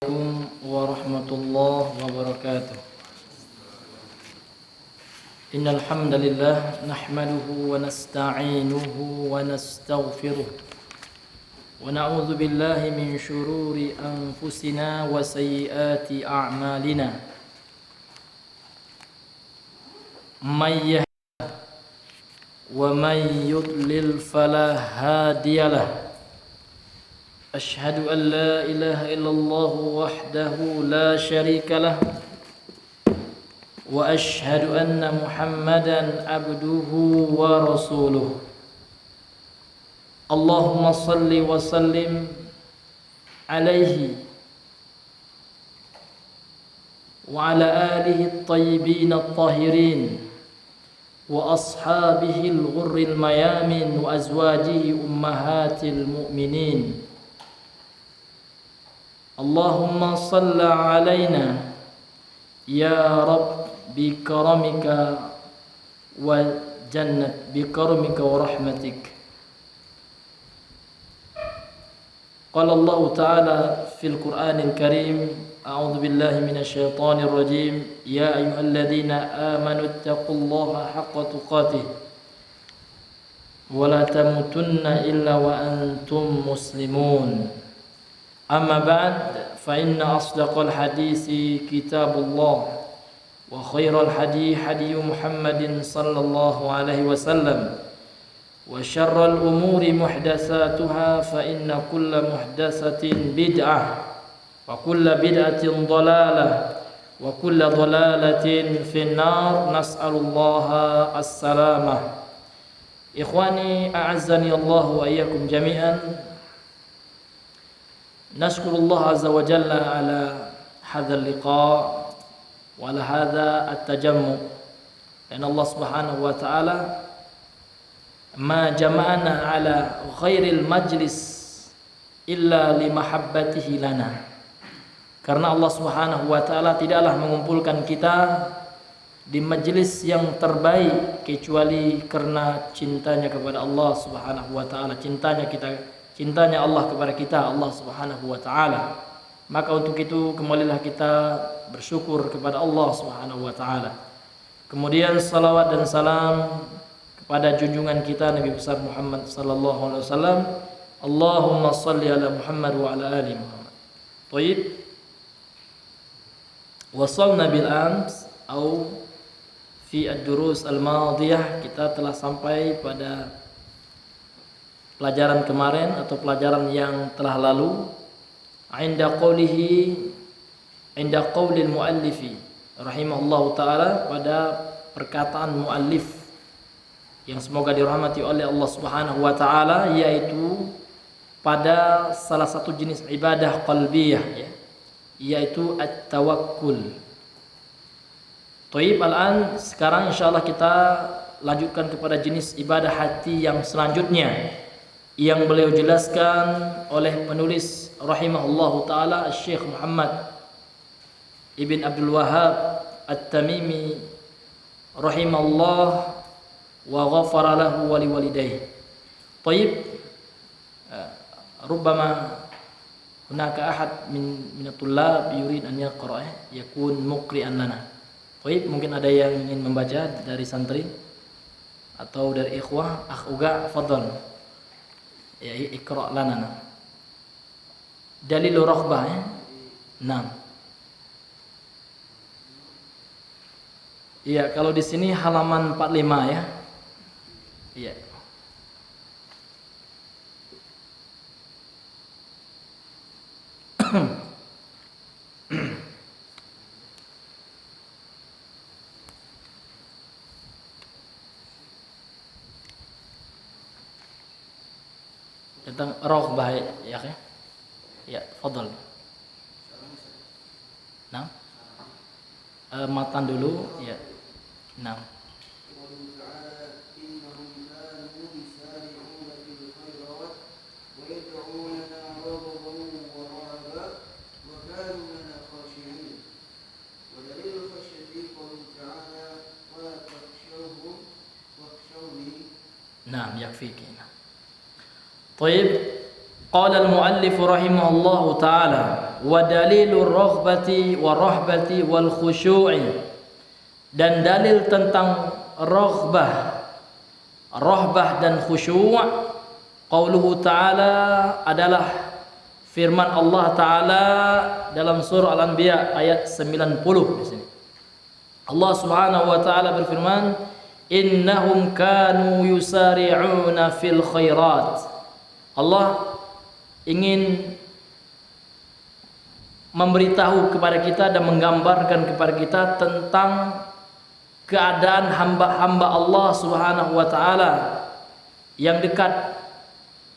Assalamualaikum warahmatullahi wabarakatuh. Innal hamdalillah nahmaduhu wa nasta'inuhu wa nastaghfiruh wa na'udzu billahi min shururi anfusina wa sayyiati a'malina. May yahdihillahu wa may yudlil fala hadiyalah. أشهد أن لا إله إلا الله وحده لا شريك له وأشهد أن محمدا عبده ورسوله اللهم صل وسلم عليه وعلى آله الطيبين الطاهرين وأصحابه الغر الميامين وأزواجه أمهات المؤمنين اللهم صل علينا يا رب بكرمك وجنة بكرمك ورحمتك. قال الله تعالى في القرآن الكريم أعوذ بالله من الشيطان الرجيم يا أيها الذين آمنوا اتقوا الله حق تقاته ولا تموتن إلا وأنتم مسلمون. أما بعد فإن أصدق الحديث كتاب الله وخير الحديث حديث محمد صلى الله عليه وسلم وشر الأمور محدثاتها فإن كل محدثة بدعة وكل بدعة ضلالة وكل ضلالة في النار نسأل الله السلامة. إخواني أعزني الله وإياكم جميعا. نشكر الله عز وجل على هذا اللقاء وعلى هذا التجمع لأن الله سبحانه وتعالى ما جمعنا على غير المجلس إلا لمحبته لنا. Karena Allah Subhanahu wa taala tidaklah mengumpulkan kita di majelis yang terbaik kecuali karena cintanya kepada Allah Subhanahu wa taala, cintanya Allah kepada kita, Allah Subhanahu wa taala. Maka untuk itu kembalilah kita bersyukur kepada Allah Subhanahu wa taala. Kemudian salawat dan salam kepada junjungan kita Nabi besar Muhammad sallallahu alaihi wasallam. Allahumma shalli ala Muhammad wa ala ali Muhammad. Baik. Wasalna bil ams atau fi ad-durus al-madiyah, kita telah sampai pada pelajaran kemarin atau pelajaran yang telah lalu inda qaulil muallifi rahimahullahu taala, pada perkataan muallif yang semoga dirahmati oleh Allah Subhanahu wa taala, yaitu pada salah satu jenis ibadah qalbiyah, yaitu at-tawakkul. Thayyib, al-an sekarang insyaallah kita lanjutkan kepada jenis ibadah hati yang selanjutnya yang beliau jelaskan oleh penulis rahimahullahu taala Syekh Muhammad Ibn Abdul Wahhab At-Tamimi rahimahullah wa ghafara lahu wa liwalidayhi. Tayyib, rubbama hunaka ahad min at-tullab yurid an yaqra yakun muqri'an lana. Tayyib, mungkin ada yang ingin membaca dari santri atau dari ikhwah. Akh Uga, fadhal. Ya, ikra lana. Dalilur raghbah, ya. Naam. Iya, kalau di sini halaman 45, ya. Iya. Tentang raghbah, ya, ya. Ya, fadhal. Nah. Matan dulu, ya. Nah. Nah, yakfiki. طيب, قال المؤلف رحمه الله تعالى wa dalilur raghbati wa rahbati wal khusyu'i, dan dalil tentang rahbah dan khusyuk, qauluhu ta'ala, adalah firman Allah Ta'ala dalam surah Al-Anbiya ayat 90 di sini. Allah Subhanahu wa taala berfirman, innahum kanu yusari'una fil khairat. Allah ingin memberitahu kepada kita dan menggambarkan kepada kita tentang keadaan hamba-hamba Allah Subhanahu wa taala yang dekat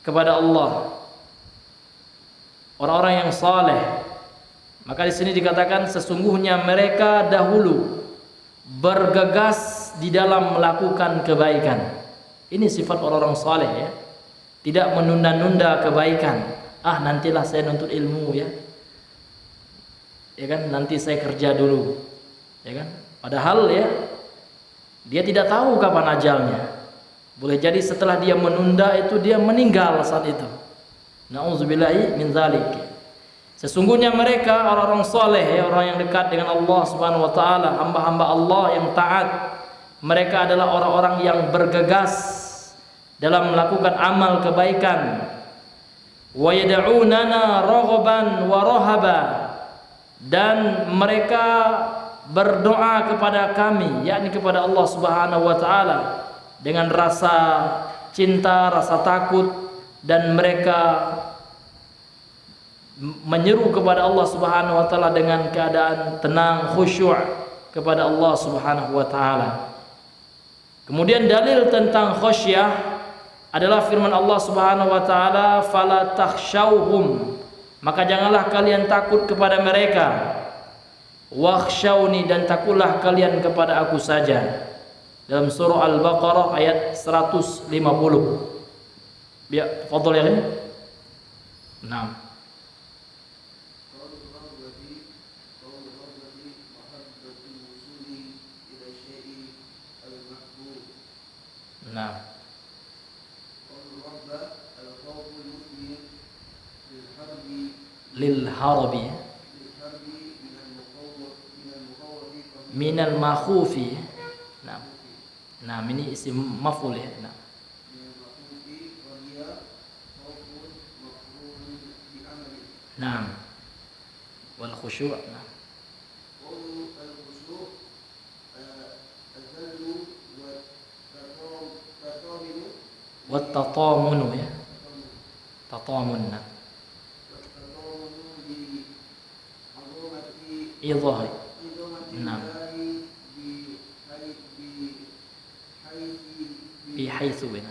kepada Allah, orang-orang yang saleh. Maka di sini dikatakan sesungguhnya mereka dahulu bergegas di dalam melakukan kebaikan. Ini sifat orang-orang saleh ya. Tidak menunda-nunda kebaikan. Nantilah saya nuntut ilmu ya. Ya kan, nanti saya kerja dulu. Ya kan? Padahal ya dia tidak tahu kapan ajalnya. Boleh jadi setelah dia menunda itu dia meninggal saat itu. Nauzubillahi min dzalik. Sesungguhnya mereka orang-orang soleh, ya, orang yang dekat dengan Allah Subhanahu wa taala, hamba-hamba Allah yang taat. Mereka adalah orang-orang yang bergegas dalam melakukan amal kebaikan. Wa yad'unana raghaban wa rahaba, dan mereka berdoa kepada kami, yakni kepada Allah Subhanahu wa taala, dengan rasa cinta, rasa takut, dan mereka menyeru kepada Allah Subhanahu wa taala dengan keadaan tenang, khusyuk kepada Allah Subhanahu wa taala. Kemudian dalil tentang khasyah adalah firman Allah Subhanahu wa taala, fala takhshawhum, maka janganlah kalian takut kepada mereka, wakhshawni, dan takutlah kalian kepada aku saja. Dalam surah Al-Baqarah ayat 150. Ya, fadhol ya. Naam. Nah, lil harbi minal makhufi. Nah, ini isim maf'ul ya. Nah, wal khusyu'. Nah, wat tatamunu ya, tatamun. Idhah. Nah, bihaitsu ya.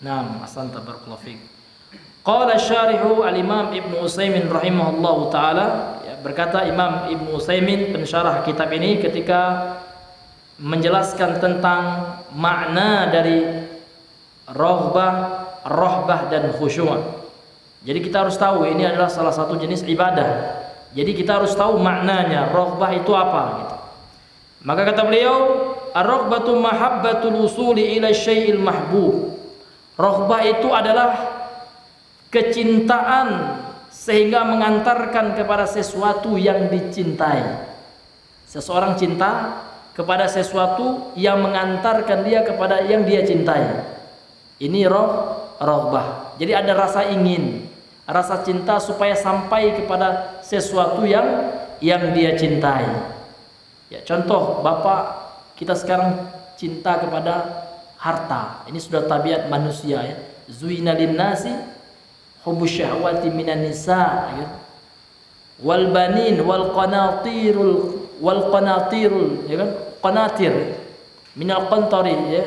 Naam, ahsanta, barakallahu fiik. Qala syarihu al-Imam Ibnu Utsaimin rahimahullahu taala, ya, berkata Imam Ibnu Utsaimin pensyarah kitab ini ketika menjelaskan tentang makna dari rahbah dan khusyuk. Jadi kita harus tahu ini adalah salah satu jenis ibadah. Jadi kita harus tahu maknanya rahbah itu apa gitu. Maka kata beliau, ar-raghbatu mahabbatul wusuli ila syai'il mahbub. Rahbah itu adalah kecintaan sehingga mengantarkan kepada sesuatu yang dicintai. Seseorang cinta kepada sesuatu yang mengantarkan dia kepada yang dia cintai. Ini rahbah. Jadi ada rasa ingin, rasa cinta supaya sampai kepada sesuatu yang dia cintai. Ya, contoh, bapak kita sekarang cinta kepada harta. Ini sudah tabiat manusia ya. Zuina linnasi hubbus syahwati minan nisa ya. Wal banin wal qanatirul ya kan? Qanatir minal qantari ya.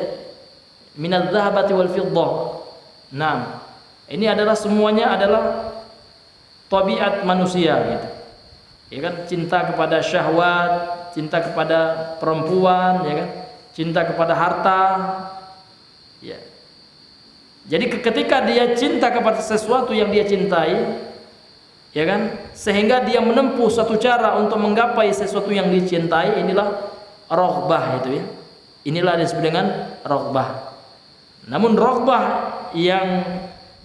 Minal dhahabati wal fiddah. Nah, ini adalah semuanya adalah tabiat manusia gitu. Ya kan, cinta kepada syahwat, cinta kepada perempuan ya kan, cinta kepada harta. Ya. Jadi ketika dia cinta kepada sesuatu yang dia cintai, ya kan, sehingga dia menempuh satu cara untuk menggapai sesuatu yang dicintai, inilah rahbah itu ya. Inilah disebut dengan raghbah. Namun raghbah yang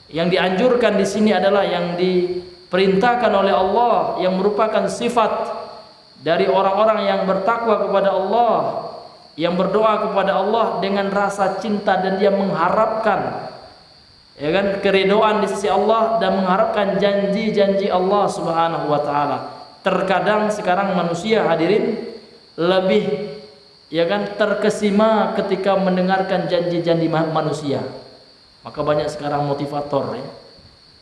dianjurkan di sini adalah yang diperintahkan oleh Allah, yang merupakan sifat dari orang-orang yang bertakwa kepada Allah, yang berdoa kepada Allah dengan rasa cinta dan dia mengharapkan, ya kan, keridhaan di sisi Allah dan mengharapkan janji-janji Allah Subhanahu wa taala. Terkadang sekarang manusia hadirin lebih, ya kan, terkesima ketika mendengarkan janji-janji manusia. Maka banyak sekarang motivator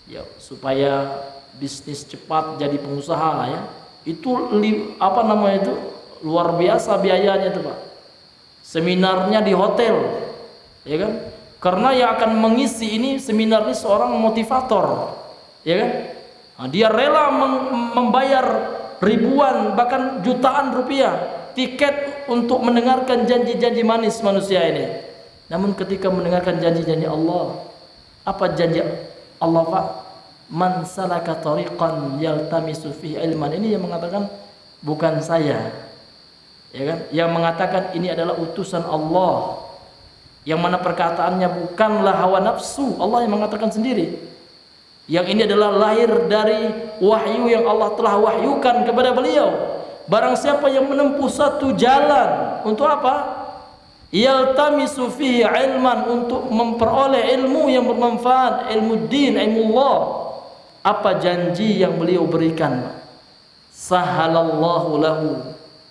ya supaya bisnis cepat jadi pengusaha ya. Itu apa namanya itu, luar biasa biayanya itu Pak. Seminarnya di hotel, ya kan? Karena yang akan mengisi ini seminar ini seorang motivator, ya kan? Nah, dia rela membayar ribuan bahkan jutaan rupiah tiket untuk mendengarkan janji-janji manis manusia ini. Namun ketika mendengarkan janji-janji Allah, apa janji Allah Pak? Man salaka tariqan yaltamisu fihi ilman. Ini yang mengatakan bukan saya, ya kan? Yang mengatakan ini adalah utusan Allah, yang mana perkataannya bukanlah hawa nafsu. Allah yang mengatakan sendiri, yang ini adalah lahir dari wahyu yang Allah telah wahyukan kepada beliau. Barang siapa yang menempuh satu jalan untuk apa? Yaltamisu fihi ilman, untuk memperoleh ilmu yang bermanfaat, ilmu din, ilmu Allah. Apa janji yang beliau berikan? Sahalallahu lahu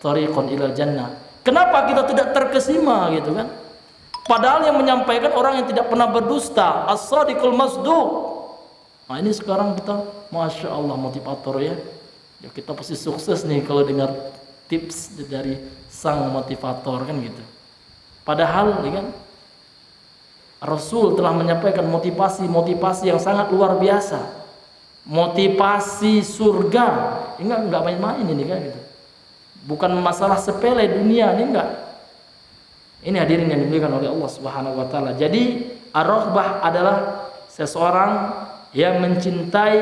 tariqan ilal jannah. Kenapa kita tidak terkesima gitu kan? Padahal yang menyampaikan orang yang tidak pernah berdusta, as-sadiqul masduq. Nah ini sekarang kita, masya Allah, motivator ya. Ya kita pasti sukses nih kalau dengar tips dari sang motivator kan gitu. Padahal ya kan, Rasul telah menyampaikan motivasi yang sangat luar biasa. Motivasi surga. Enggak main-main ini kan gitu. Bukan masalah sepele dunia ini, enggak. Ini hadirin yang dimuliakan oleh Allah Subhanahu wa taala. Jadi ar-raghbah adalah seseorang yang mencintai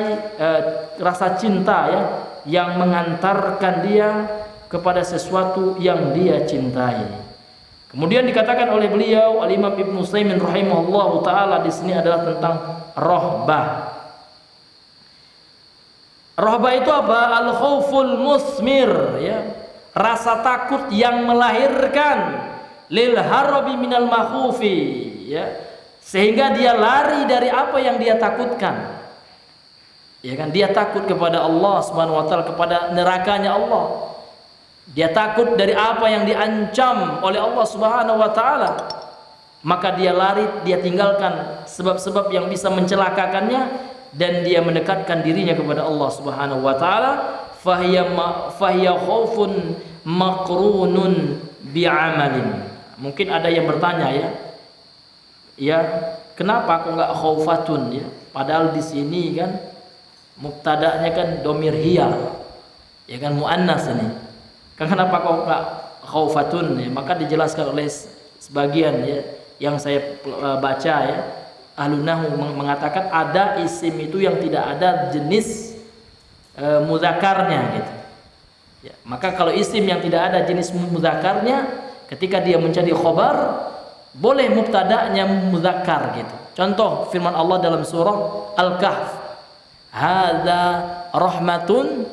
rasa cinta ya, yang mengantarkan dia kepada sesuatu yang dia cintai. Kemudian dikatakan oleh beliau Al-Imam Ibnu Utsaimin rahimahullahu taala di sini adalah tentang raghbah. Raghbah itu apa? Al-khauful musmir ya. Rasa takut yang melahirkan lil harabi minal makhufi ya. Sehingga dia lari dari apa yang dia takutkan. Ya kan, dia takut kepada Allah Subhanahu wa taala, kepada nerakanya Allah. Dia takut dari apa yang diancam oleh Allah Subhanahu wa taala. Maka dia lari, dia tinggalkan sebab-sebab yang bisa mencelakakannya dan dia mendekatkan dirinya kepada Allah Subhanahu wa taala. Fahiya khaufun maqrunun bi'amalin. Mungkin ada yang bertanya ya, kenapa kok enggak khaufatun ya? Padahal di sini kan mubtada'nya kan domir hiya. Ya kan, muannas ini. Kenapa kok enggak khaufatun ya? Maka dijelaskan oleh sebagian ya yang saya baca ya. Ahlun nahwu mengatakan ada isim itu yang tidak ada jenis mudzakarnya gitu. Ya, maka kalau isim yang tidak ada jenis mudzakarnya, ketika dia menjadi khobar, boleh mubtada'nya mudzakkar gitu. Contoh firman Allah dalam surah Al-Kahf, hadza rahmatun,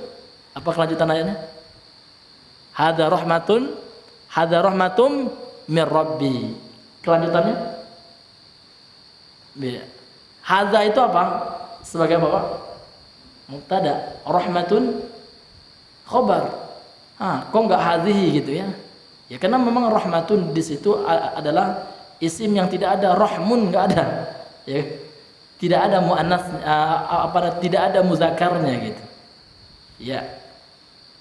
apa kelanjutan ayatnya? Hadza rahmatun mir rabbi. Kelanjutannya? Beda. Hadza itu apa? Sebagai apa Pak? Mubtada. Rahmatun khobar. Kok enggak hadhihi gitu ya? Ya karena memang rahmatun di situ adalah isim yang tidak ada, rahmun enggak ada. Ya. Tidak ada muannats tidak ada mudzakarnya gitu. Ya.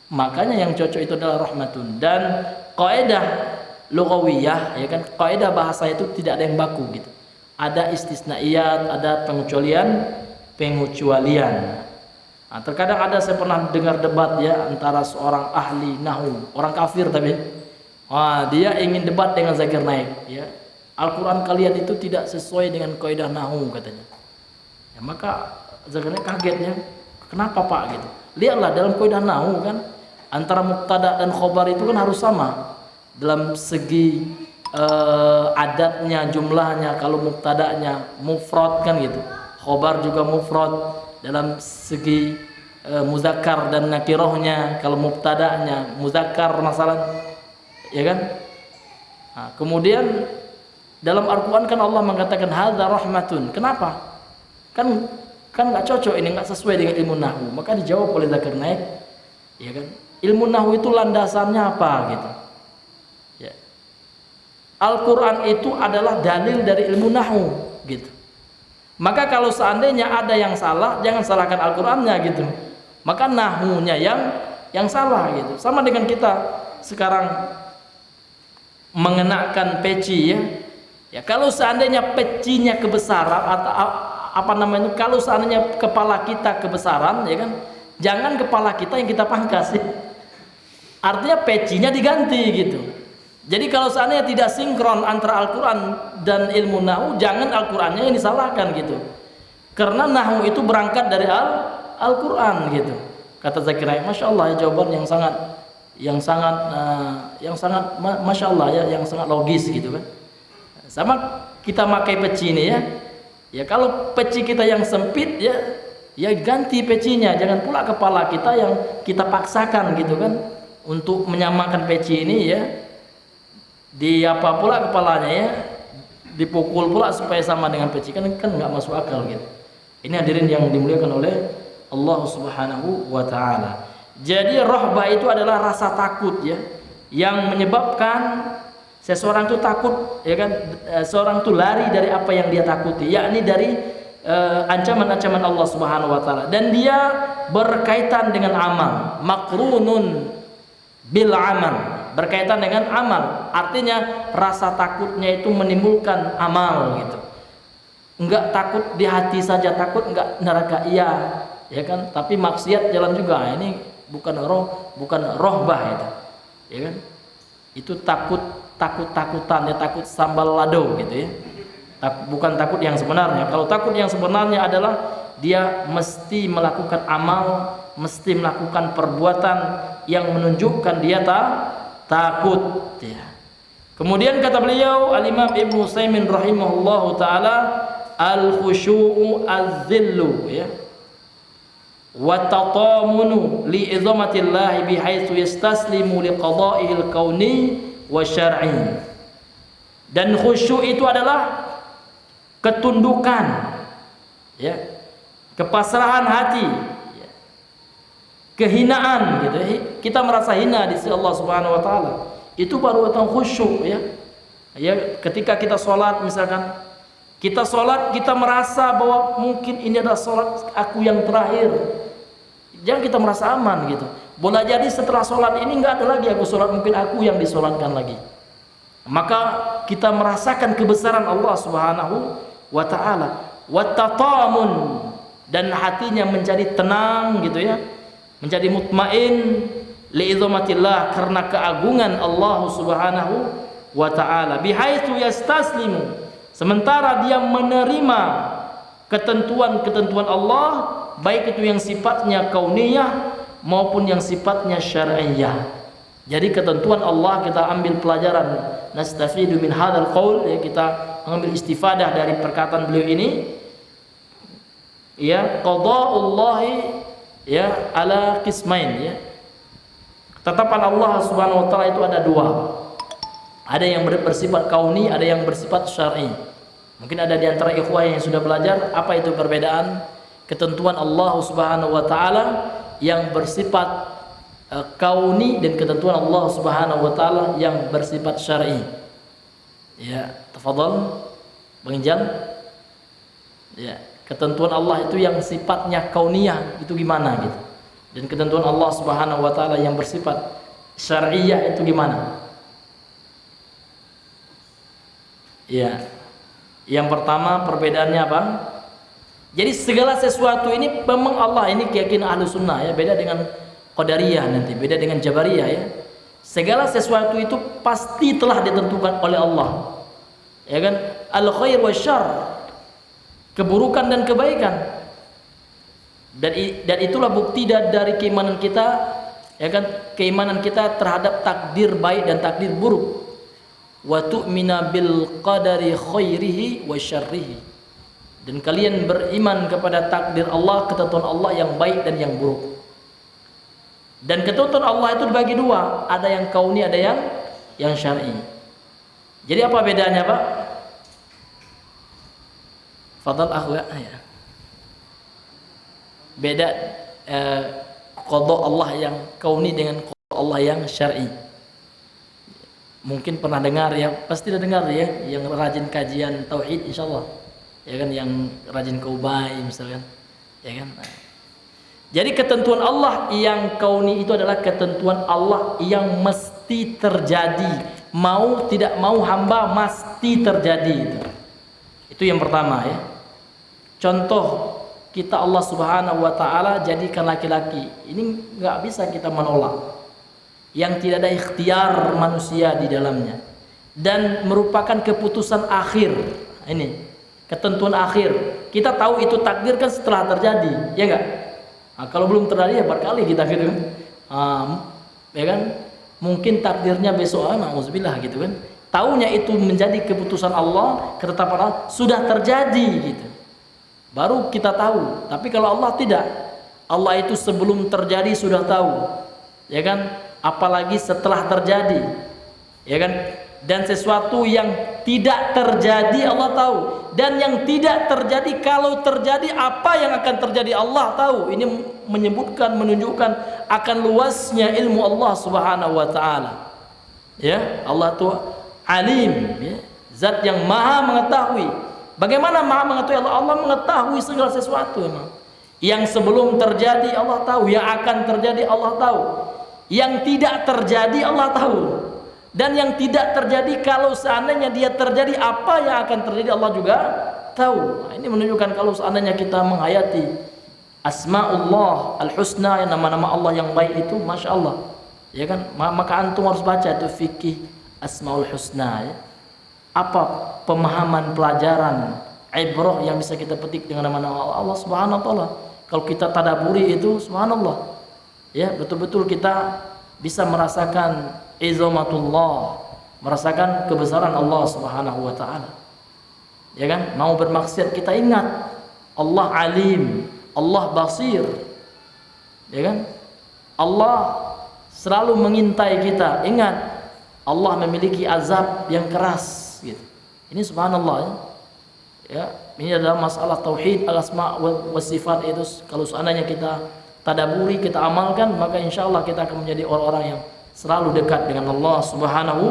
Makanya yang cocok itu adalah rahmatun. Dan kaidah lughawiyah ya kan, kaidah bahasa itu tidak ada yang baku gitu. Ada istisnaiyat, ada pengecualian. Nah, terkadang ada, saya pernah dengar debat ya antara seorang ahli nahwu, orang kafir tapi dia ingin debat dengan Zakir Naik ya. Al-Qur'an kalian itu tidak sesuai dengan kaidah nahwu katanya. Ya, maka Zakir Naik kaget ya. Kenapa Pak gitu? Lihatlah dalam kaidah nahwu kan antara mubtada dan khobar itu kan harus sama dalam segi adatnya, jumlahnya. Kalau mubtada'nya mufrad kan gitu. Khobar juga mufrad dalam segi muzakkar dan nakirahnya. Kalau mubtada'nya muzakkar masalah, ya kan? Nah, kemudian dalam Al-Quran kan Allah mengatakan hadza rahmatun. Kenapa? Kan nggak cocok ini, nggak sesuai dengan ilmu nahwu. Maka dijawab oleh Zakir Naik, ya kan? Ilmu nahwu itu landasannya apa gitu? Ya. Al-Quran itu adalah dalil dari ilmu nahwu gitu. Maka kalau seandainya ada yang salah, jangan salahkan Al-Qur'annya gitu. Maka nahwunya yang salah gitu. Sama dengan kita sekarang mengenakan peci ya. Ya kalau seandainya pecinya kebesaran atau apa namanya, kalau seandainya kepala kita kebesaran ya kan, jangan kepala kita yang kita pangkas ya. Artinya pecinya diganti gitu. Jadi kalau seandainya tidak sinkron antara Al-Quran dan ilmu nahwu, jangan Al-Qurannya yang disalahkan gitu. Karena nahwu itu berangkat dari Al-Quran gitu. Kata Zakir Naik, masya Allah ya, jawaban yang sangat masya Allah ya, yang sangat logis gitu kan. Sama kita pakai peci ini ya. Ya kalau peci kita yang sempit ya ganti pecinya, jangan pula kepala kita yang kita paksakan gitu kan untuk menyamakan peci ini ya. Di apa pula kepalanya ya, dipukul pula supaya sama dengan peci, kan nggak masuk akal gitu. Ini hadirin yang dimuliakan oleh Allah Subhanahu wa taala. Jadi rahbah itu adalah rasa takut ya, yang menyebabkan seseorang itu takut ya kan, seorang itu lari dari apa yang dia takuti, yakni dari ancaman-ancaman Allah Subhanahu wa taala, dan dia berkaitan dengan amal, makrunun bil amal, berkaitan dengan amal. Artinya rasa takutnya itu menimbulkan amal gitu. Enggak takut di hati saja, takut enggak neraka iya ya kan, tapi maksiat jalan juga. Ini bukan rohbah itu ya kan. Itu takutan ya, takut sambal lado gitu ya. Bukan takut yang sebenarnya. Kalau takut yang sebenarnya adalah dia mesti melakukan amal, mesti melakukan perbuatan yang menunjukkan dia takut ya. Kemudian kata beliau Al-Imam Ibnu Utsaimin rahimahullahu taala, al-khusyu'u az-zillu ya, wa tatamunu li izamatillah bihaitsu yastaslimu li qada'il kauni wa syar'i. Dan khusyuk itu adalah ketundukan ya, kepasrahan hati ya, kehinaan gitu. Kita merasa hina di sisi Allah Subhanahu wa taala. Itu baru datang khusyuk ya. Ya, ketika kita sholat misalkan, kita sholat kita merasa bahwa mungkin ini adalah sholat aku yang terakhir. Jangan kita merasa aman gitu. Boleh jadi setelah sholat ini nggak ada lagi aku sholat, mungkin aku yang disolatkan lagi. Maka kita merasakan kebesaran Allah Subhanahu wa taala. Wa tatamun, dan hatinya menjadi tenang gitu ya, menjadi mutmain li'izamatillah, karena keagungan Allah Subhanahu wa taala. Bihaitsu yastaslimu, sementara dia menerima ketentuan-ketentuan Allah, baik itu yang sifatnya kauniyah maupun yang sifatnya syar'iyyah. Jadi ketentuan Allah kita ambil pelajaran, nastafidu min hadzal qaul ya, kita mengambil istifadah dari perkataan beliau ini ya, qada'ullahi ya ala qismain ya. Tetapan Allah Subhanahu wa taala itu ada dua. Ada yang bersifat kauni, ada yang bersifat syar'i. Mungkin ada di antara ikhwah yang sudah belajar apa itu perbedaan ketentuan Allah Subhanahu wa taala yang bersifat kauni dan ketentuan Allah Subhanahu wa taala yang bersifat syar'i. Ya, tafadhal Bang Injan. Ya, ketentuan Allah itu yang sifatnya kauniyah itu gimana gitu. Dan ketentuan Allah Subhanahu wa taala yang bersifat syar'iyyah itu gimana? Ya. Yang pertama perbedaannya apa? Jadi segala sesuatu ini memang Allah, ini keyakinan Ahlus Sunnah ya, beda dengan Qadariyah nanti, beda dengan Jabariyah ya. Segala sesuatu itu pasti telah ditentukan oleh Allah. Ya kan? Al-khair wa syarr, keburukan dan kebaikan. Dan itulah bukti dari keimanan kita ya kan, keimanan kita terhadap takdir baik dan takdir buruk. wa tu'mina bil qadari khairihi wa syarrihi, dan kalian beriman kepada takdir Allah, ketentuan Allah yang baik dan yang buruk. Dan ketentuan Allah itu dibagi dua, ada yang kauni, ada yang syar'i. Jadi apa bedanya, Pak? Fadal akhu ya. Beda qada Allah yang kauni dengan qada Allah yang syar'i. Mungkin pernah dengar ya, pasti udah dengar ya, yang rajin kajian tauhid insyaallah. Ya kan, yang rajin kaubai misalkan. Ya kan? Jadi ketentuan Allah yang kauni itu adalah ketentuan Allah yang mesti terjadi. Mau tidak mau hamba mesti terjadi itu. Itu yang pertama ya. Contoh, kita Allah Subhanahu wa taala jadikan laki-laki. Ini nggak bisa kita menolak. Yang tidak ada ikhtiar manusia di dalamnya, dan merupakan keputusan akhir. Ini ketentuan akhir. Kita tahu itu takdir kan setelah terjadi, ya enggak? Nah, kalau belum terjadi ya berkali kita gitu kan, ya kan? Mungkin takdirnya besok, na'udzubillah gitu kan. Taunya itu menjadi keputusan Allah, ketetapan Allah sudah terjadi gitu. Baru kita tahu. Tapi kalau Allah tidak, Allah itu sebelum terjadi sudah tahu, ya kan? Apalagi setelah terjadi, ya kan? Dan sesuatu yang tidak terjadi Allah tahu, dan yang tidak terjadi kalau terjadi apa yang akan terjadi Allah tahu. Ini menunjukkan akan luasnya ilmu Allah Subhanahu wa taala. Ya, Allah itu alim, ya, zat yang maha mengetahui. Bagaimana maha mengetahui Allah? Allah mengetahui segala sesuatu memang. Yang sebelum terjadi Allah tahu, yang akan terjadi Allah tahu. Yang tidak terjadi Allah tahu, dan yang tidak terjadi kalau seandainya dia terjadi apa yang akan terjadi Allah juga tahu. Nah, ini menunjukkan kalau seandainya kita menghayati Asmaullah al-Husna, yang nama-nama Allah yang baik itu, masya Allah, ya kan? Maka antum harus baca itu fikih Asmaul Husna. Ya. Apa pemahaman, pelajaran, ibrah yang bisa kita petik dengan nama-nama Allah Subhanahu wa taala? Kalau kita tadaburi itu, subhanallah. Ya, betul-betul kita bisa merasakan izamatullah, merasakan kebesaran Allah Subhanahu wa taala. Ya kan? Mau bermaksiat kita ingat Allah alim, Allah basir. Ya kan? Allah selalu mengintai kita. Ingat, Allah memiliki azab yang keras gitu. Ini subhanallah ya. Ya, ini adalah masalah tauhid al-asma wa sifat itu. Kalau seandainya kita tadaburi, kita amalkan, maka insya Allah kita akan menjadi orang-orang yang selalu dekat dengan Allah Subhanahu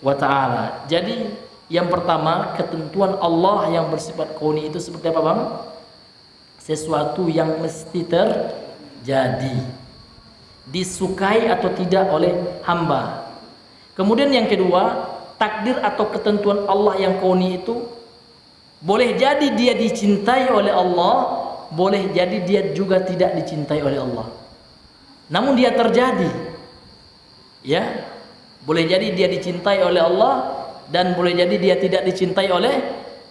wa ta'ala. Jadi yang pertama, ketentuan Allah yang bersifat kauni itu seperti apa, Bang? Sesuatu yang mesti terjadi, disukai atau tidak oleh hamba. Kemudian yang kedua, takdir atau ketentuan Allah yang kauni itu boleh jadi dia dicintai oleh Allah, boleh jadi dia juga tidak dicintai oleh Allah. Namun dia terjadi. Ya. Boleh jadi dia dicintai oleh Allah, dan boleh jadi dia tidak dicintai oleh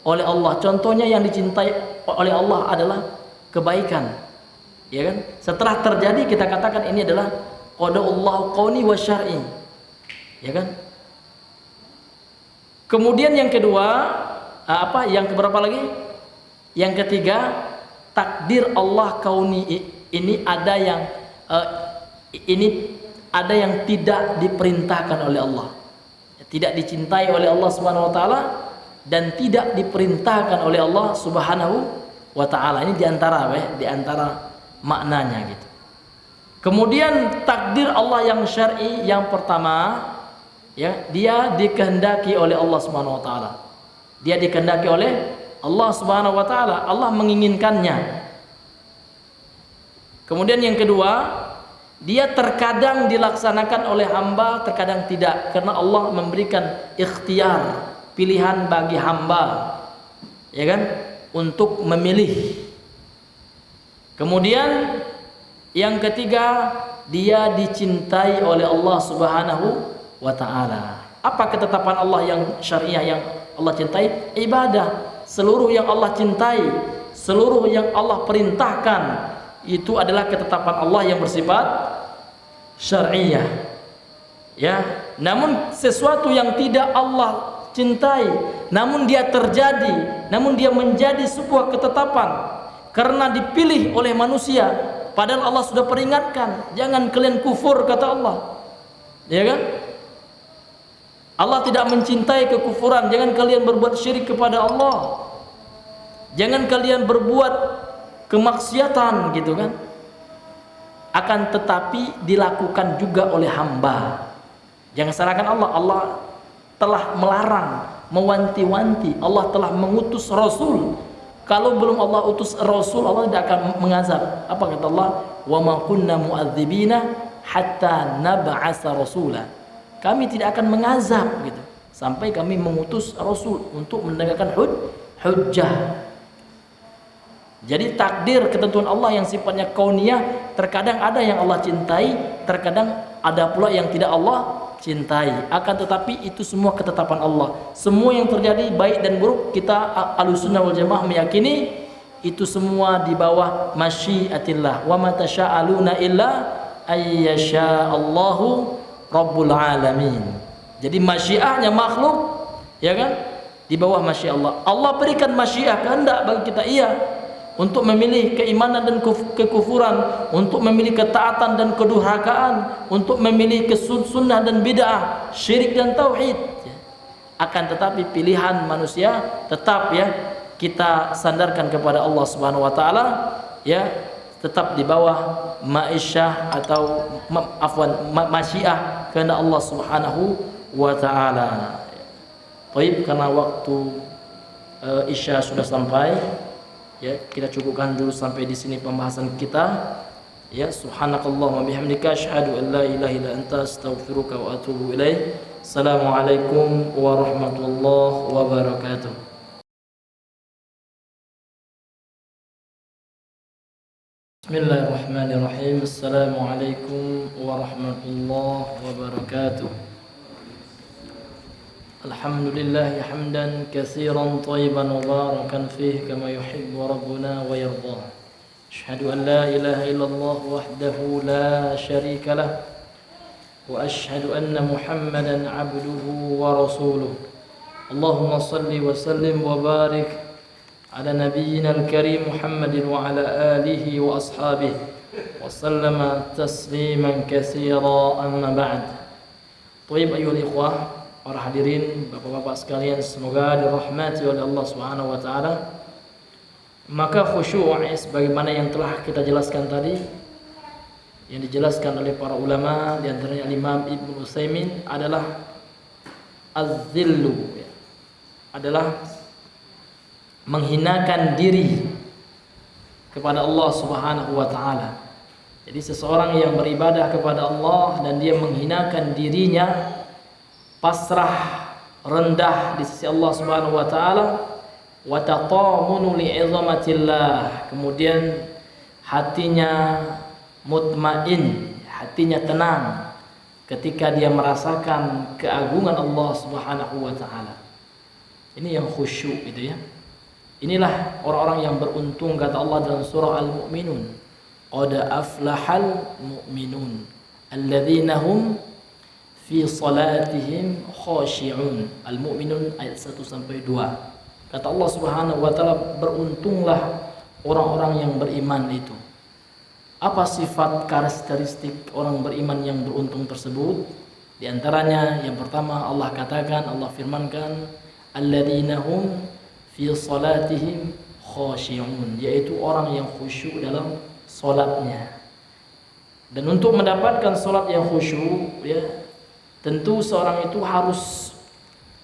Allah. Contohnya yang dicintai oleh Allah adalah kebaikan. Ya kan? Setelah terjadi kita katakan ini adalah qadaullah qauni wa syar'i. Ya kan? Kemudian yang kedua, yang keberapa lagi? Yang ketiga, takdir Allah kauni ini ada yang tidak diperintahkan oleh Allah, tidak dicintai oleh Allah Subhanahu wa taala, dan tidak diperintahkan oleh Allah Subhanahu wa taala. Ini diantara maknanya gitu. Kemudian takdir Allah yang syar'i yang pertama, ya, dia dikehendaki oleh Allah Subhanahu wa taala. Dia dikehendaki oleh Allah Subhanahu wa taala, Allah menginginkannya. Kemudian yang kedua, dia terkadang dilaksanakan oleh hamba, terkadang tidak, karena Allah memberikan ikhtiar, pilihan bagi hamba, ya kan, untuk memilih. Kemudian yang ketiga, dia dicintai oleh Allah Subhanahu wa taala. Apa ketetapan Allah yang syariah yang Allah cintai? Ibadah. Seluruh yang Allah cintai, seluruh yang Allah perintahkan, itu adalah ketetapan Allah yang bersifat syariah. Ya, namun sesuatu yang tidak Allah cintai, namun dia terjadi, namun dia menjadi sebuah ketetapan karena dipilih oleh manusia, padahal Allah sudah peringatkan, jangan kalian kufur, kata Allah. Ya kan? Allah tidak mencintai kekufuran, jangan kalian berbuat syirik kepada Allah. Jangan kalian berbuat kemaksiatan gitu kan. Akan tetapi dilakukan juga oleh hamba. Jangan salahkan Allah. Allah telah melarang, mewanti-wanti. Allah telah mengutus Rasul. Kalau belum Allah utus Rasul, Allah tidak akan mengazab. Apa kata Allah? Wa ma kunna mu'adzibina hatta nab'asa rasula. Kami tidak akan mengazab gitu sampai kami mengutus Rasul untuk menegakkan hujjah. Jadi takdir ketentuan Allah yang sifatnya kauniyah, terkadang ada yang Allah cintai, terkadang ada pula yang tidak Allah cintai. Akan tetapi itu semua ketetapan Allah. Semua yang terjadi baik dan buruk, kita Ahlussunnah wal Jamaah meyakini itu semua di bawah masyiatillah. Wa ma tasya'aluna illa ayyasha Allahu rabbul alamin. Jadi masyiahnya makhluk, ya kan? Di bawah masyiah Allah. Allah berikan masyiah kehendak bagi kita, iya, untuk memilih keimanan dan kekufuran, untuk memilih ketaatan dan kedurhakaan, untuk memilih sunnah dan bid'ah, syirik dan tauhid. Akan tetapi pilihan manusia tetap ya kita sandarkan kepada Allah Subhanahu wa taala, ya, tetap di bawah ma'isyah atau masyiah kehendak Allah Subhanahu wa taala. Baik, karena waktu Isya sudah sampai, ya, kita cukupkan dulu sampai di sini pembahasan kita. Ya, subhanakallahumma bihamdika asyhadu an la ilaha illa anta astaghfiruka wa atubu ilaik. Assalamualaikum warahmatullahi wabarakatuh. Bismillahirrahmanirrahim. Assalamualaikum warahmatullahi wabarakatuh. Alhamdulillah hamdan katsiran thayyiban mubarakan fihi kama yuhibbu rabbuna wa yardah. Asyhadu an la ilaha illallah wahdahu la syarika lah wa asyhadu anna Muhammadan abduhu wa rasuluh. Allahumma salli wa sallim wa barik ala nabiyyina al-karim Muhammadin wa ala alihi wa ashabihi wa sallama tasliman katsira, amma ba'd. Tayyib ayyuhal ikhwah, para hadirin, bapak-bapak sekalian, semoga dirahmati oleh Allah Subhanahu wa taala. Maka khusyuk sebagaimana yang telah kita jelaskan tadi, yang dijelaskan oleh para ulama, di antaranya Imam Ibnu Utsaimin, adalah az-zillu, adalah menghinakan diri kepada Allah Subhanahu wa taala. Jadi seseorang yang beribadah kepada Allah dan dia menghinakan dirinya, pasrah, rendah di sisi Allah Subhanahu wa taala, wa tatamunu li'izamatillah, kemudian hatinya mutmain, hatinya tenang ketika dia merasakan keagungan Allah Subhanahu wa taala. Ini yang khusyuk gitu ya. Inilah orang-orang yang beruntung, kata Allah dalam surah Al-Mu'minun, qad aflahal mu'minun alladzina hum fi salatihim khashi'un. Al-Mu'minun ayat 1 sampai 2. Kata Allah Subhanahu wa taala, beruntunglah orang-orang yang beriman itu. Apa sifat karakteristik orang beriman yang beruntung tersebut? Di antaranya yang pertama, Allah katakan, Allah firmankan, alladzina hum fi salatihim khashi'un, yaitu orang yang khusyuk dalam salatnya. Dan untuk mendapatkan salat yang khusyuk, ya, tentu seorang itu harus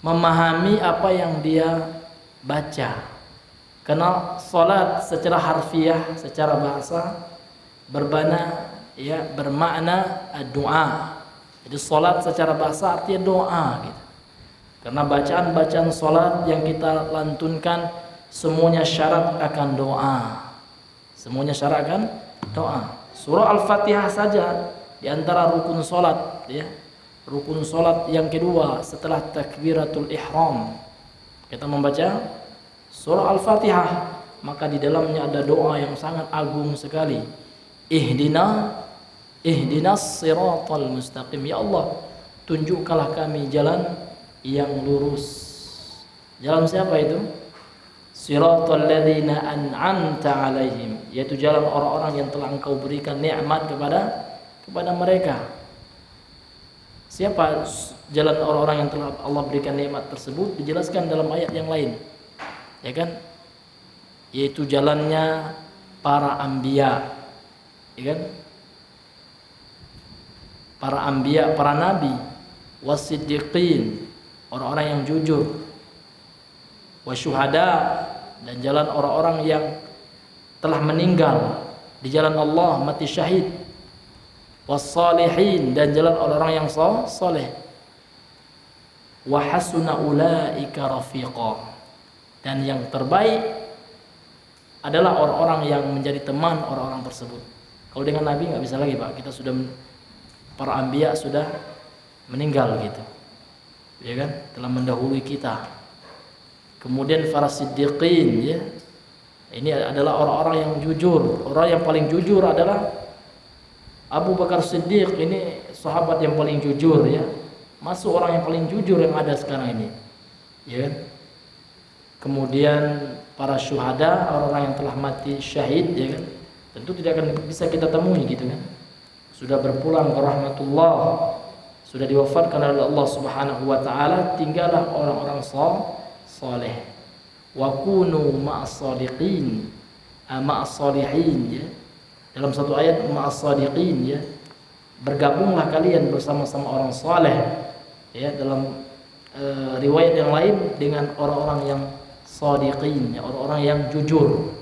memahami apa yang dia baca. Karena salat secara harfiah, secara bahasa bermakna doa. Jadi salat secara bahasa artinya doa gitu. Karena bacaan-bacaan salat yang kita lantunkan semuanya syarat akan doa. Semuanya syarat akan doa. Surah Al-Fatihah saja di antara rukun salat, ya. Rukun salat yang kedua setelah takbiratul ihram, kita membaca surah Al-Fatihah, maka di dalamnya ada doa yang sangat agung sekali. Ihdinas siratal mustaqim. Ya Allah, tunjukkanlah kami jalan yang lurus. Jalan siapa itu? Siratal ladzina an'amta 'alaihim, yaitu jalan orang-orang yang telah Engkau berikan nikmat kepada mereka. Siapa jalan orang-orang yang telah Allah berikan nikmat tersebut? Dijelaskan dalam ayat yang lain. Ya kan? Yaitu jalannya para anbiya. Ya kan? Para anbiya, para nabi, wasiddiqin, orang-orang yang jujur, wasyuhada, dan jalan orang-orang yang telah meninggal di jalan Allah, mati syahid, wassalihin, dan jalan orang-orang yang saleh, wa hasuna ulaika rafiqa, dan yang terbaik adalah orang-orang yang menjadi teman orang-orang tersebut. Kalau dengan Nabi nggak bisa lagi, Pak. Kita sudah, para anbiya sudah meninggal gitu, ya kan, telah mendahului kita. Kemudian para siddiqin, ya, ini adalah orang-orang yang jujur. Orang yang paling jujur adalah Abu Bakar Siddiq. Ini sahabat yang paling jujur, ya, masuk orang yang paling jujur yang ada sekarang ini, ya kan. Kemudian para syuhada, orang-orang yang telah mati syahid, ya kan, tentu tidak akan bisa kita temui gitu kan. Sudah berpulang ke rahmatullah, sudah diwafatkan oleh Allah Subhanahu wa taala, tinggallah orang-orang saleh. Wa kunu ma'as-shadiqin, ma'as-shalihin, ya. Dalam satu ayat ma'as-shadiqin, ya. Bergabunglah kalian bersama-sama orang saleh, ya. Dalam riwayat yang lain dengan orang-orang yang shadiqin, ya, orang-orang yang jujur,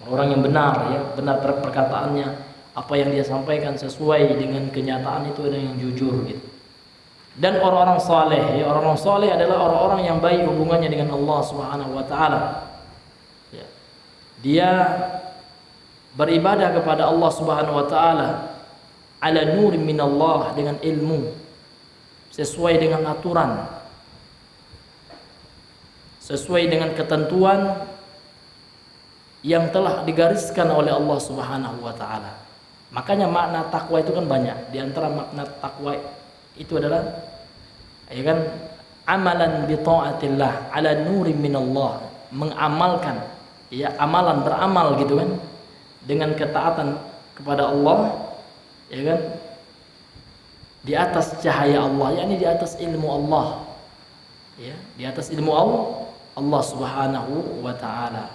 orang yang benar, ya, benar perkataannya, apa yang dia sampaikan sesuai dengan kenyataan, itu ada yang jujur gitu. Dan orang-orang saleh, ya, orang-orang saleh adalah orang-orang yang baik hubungannya dengan Allah Subhanahu wa taala. Ya. Dia beribadah kepada Allah Subhanahu wa taala ala nurin minallah, dengan ilmu, sesuai dengan aturan, sesuai dengan ketentuan yang telah digariskan oleh Allah Subhanahu wa taala. Makanya makna takwa itu kan banyak. Di antara makna takwa itu adalah, ya kan, amalan bi taatillah ala nurin minallah, mengamalkan, ya, amalan, beramal gitu kan, dengan ketaatan kepada Allah, ya kan, di atas cahaya Allah, yakni di atas ilmu Allah, ya, di atas ilmu Allah Subhanahu wa taala.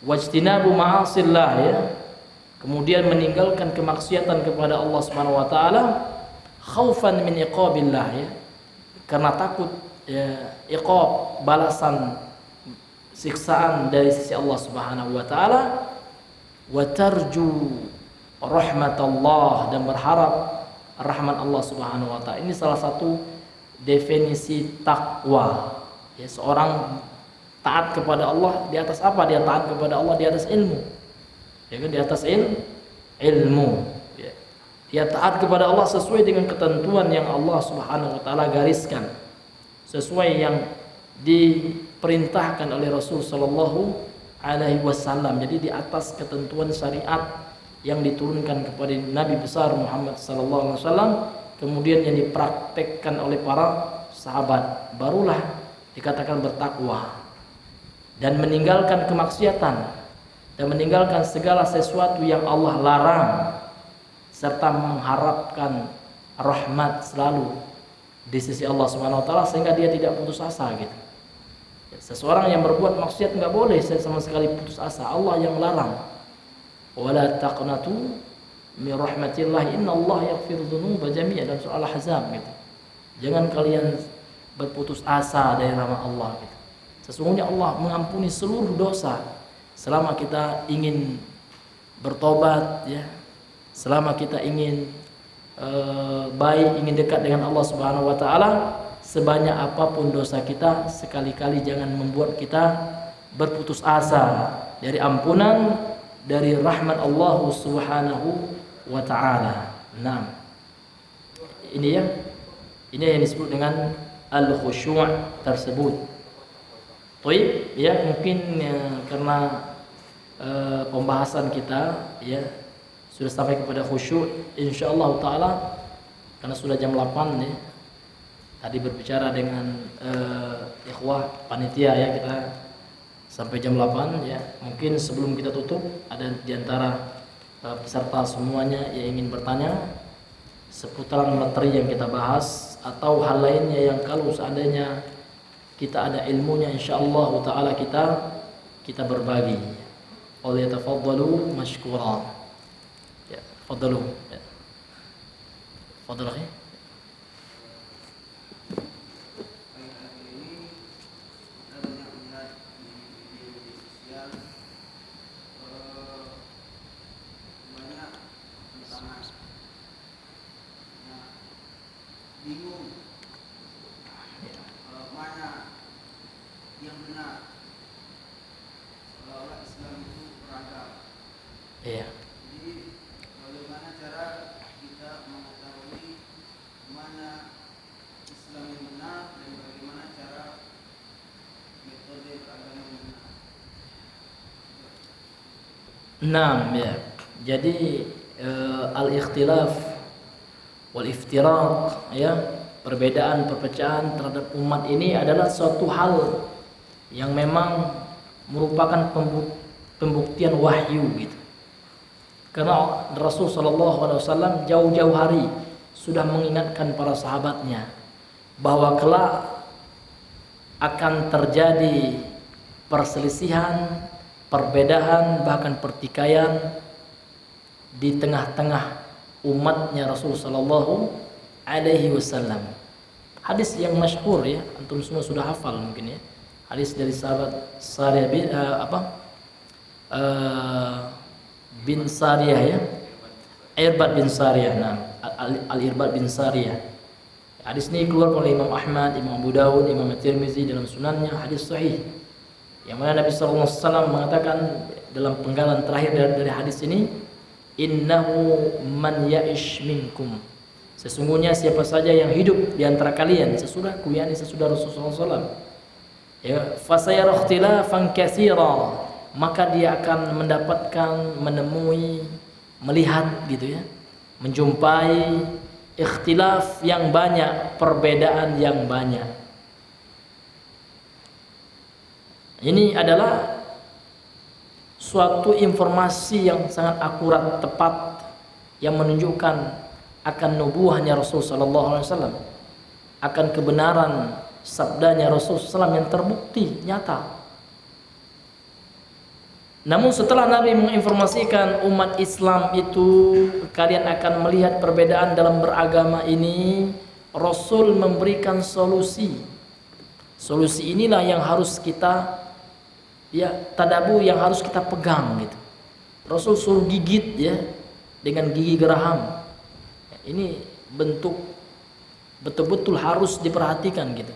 Wajtinabu ma'asillah, ya, kemudian meninggalkan kemaksiatan kepada Allah Subhanahu wa taala, khaufan min iqabillah, ya, karena takut, ya, iqab, balasan, siksaan dari sisi Allah Subhanahu wa taala, wa tarju rahmatallah, dan berharap rahmat Allah Subhanahu wa taala. Ini salah satu definisi takwa, ya, seorang taat kepada Allah. Di atas apa dia taat kepada Allah? Di atas ilmu, ya kan, di atas ilmu, ya. Dia taat kepada Allah sesuai dengan ketentuan yang Allah Subhanahu wa taala gariskan, sesuai yang diperintahkan oleh Rasul sallallahu alaihi wasallam. Jadi di atas ketentuan syariat yang diturunkan kepada Nabi besar Muhammad sallallahu alaihi wasallam, kemudian yang dipraktekkan oleh para sahabat, barulah dikatakan bertakwa. Dan meninggalkan kemaksiatan, dan meninggalkan segala sesuatu yang Allah larang, serta mengharapkan rahmat selalu di sisi Allah Subhanahu wa taala, sehingga dia tidak putus asa gitu. Seseorang yang berbuat maksiat nggak boleh sama sekali putus asa. Allah yang larang, wala taqnatu min rahmatillah innallaha yaghfiru dzunuba jami'an, dalam surah Al-Ahzab gitu. Jangan kalian berputus asa dari rahmat Allah gitu. Sesungguhnya Allah mengampuni seluruh dosa selama kita ingin bertobat, ya, selama kita ingin baik, ingin dekat dengan Allah Subhanahu wa taala. Sebanyak apapun dosa kita, sekali-kali jangan membuat kita berputus asa dari ampunan, dari rahmat Allah Subhanahu wa taala. Nah, ini ya, ini yang disebut dengan al-khusyu' tersebut. Baik, ya, mungkin karena pembahasan kita, ya, sudah sampai kepada khusyuk, insyaallah taala karena sudah jam 8 ya. Tadi berbicara dengan ikhwah panitia ya, kita sampai jam 8 ya. Mungkin sebelum kita tutup ada diantara peserta semuanya yang ingin bertanya seputaran materi yang kita bahas atau hal lainnya yang kalau seandainya kita ada ilmunya insyaallah taala kita berbagi. Oleh tafadhalu mashkura. Ya, tafadhalu. Ya. Tafadhalu. Bingung mana yang benar, seolah-olah Islam itu beragam. Iya. Jadi bagaimana cara kita mengetahui mana Islam yang benar dan bagaimana cara metode beragama yang benar? Nah, ya. Jadi al-ikhtilaf wal iftiraq ya, perbedaan perpecahan terhadap umat ini adalah suatu hal yang memang merupakan pembuktian wahyu gitu. Karena Rasul sallallahu alaihi wasallam jauh-jauh hari sudah mengingatkan para sahabatnya bahwa kelak akan terjadi perselisihan, perbedaan, bahkan pertikaian di tengah-tengah umatnya Rasul sallallahu alaihi wasallam. Hadis yang masyhur ya, antum semua sudah hafal mungkin ya. Hadis dari sahabat Sariyah bin Sariyah ya. Irbad bin Sariyah, Al-Irbad bin Sariyah. Hadis ini keluar oleh Imam Ahmad, Imam Abu Dawud, Imam Tirmizi dalam sunannya, hadis sahih. Yang mana Nabi sallallahu alaihi wasallam mengatakan dalam penggalan terakhir dari hadis ini, innahu man ya'ish minkum, sesungguhnya siapa saja yang hidup di antara kalian sesudahku, yakni sesudah Rasulullah SAW ya, fasayara ikhtilafan katsira, maka dia akan mendapatkan, menemui, melihat gitu ya, menjumpai ikhtilaf yang banyak, perbedaan yang banyak. Ini adalah suatu informasi yang sangat akurat, tepat, yang menunjukkan akan nubuahnya Rasul sallallahu alaihi wasallam, akan kebenaran sabdanya Rasul sallallahu yang terbukti nyata. Namun setelah Nabi menginformasikan umat Islam itu kalian akan melihat perbedaan dalam beragama ini, Rasul memberikan solusi. Solusi inilah yang harus kita ya tadabbur, yang harus kita pegang gitu. Rasul suruh gigit ya dengan gigi geraham. Ini bentuk betul-betul harus diperhatikan gitu.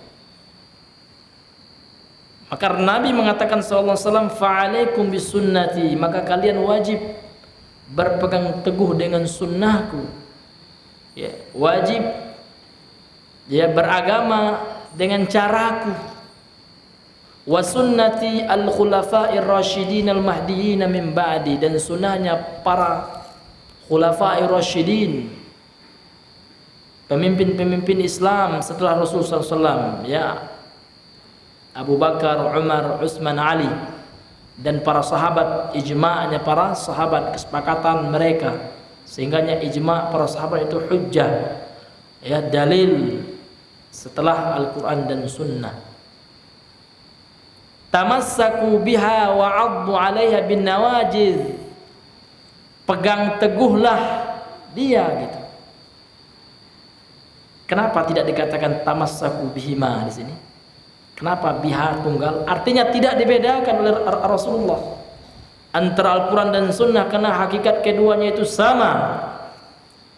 Maka Nabi mengatakan sallallahu alaihi wasallam, fa'alaikum bisunnati, maka kalian wajib berpegang teguh dengan sunnahku. Ya, wajib ya beragama dengan caraku. Wa sunnati al-khulafa'ir rasyidin al-mahdiyyin min ba'di, dan sunnahnya para khulafa'ir rasyidin, pemimpin-pemimpin Islam setelah Rasulullah SAW ya, Abu Bakar, Umar, Utsman, Ali, dan para sahabat, ijma'nya para sahabat, kesepakatan mereka, sehingganya ijma' para sahabat itu hujjah ya, dalil setelah Al-Quran dan Sunnah. Tamassaku biha wa 'addu 'alaiha bin nawajiz, pegang teguhlah dia gitu. Kenapa tidak dikatakan tamassaku bihima di sini? Kenapa biha tunggal? Artinya tidak dibedakan oleh Rasulullah antara Al-Quran dan Sunnah, karena hakikat keduanya itu sama.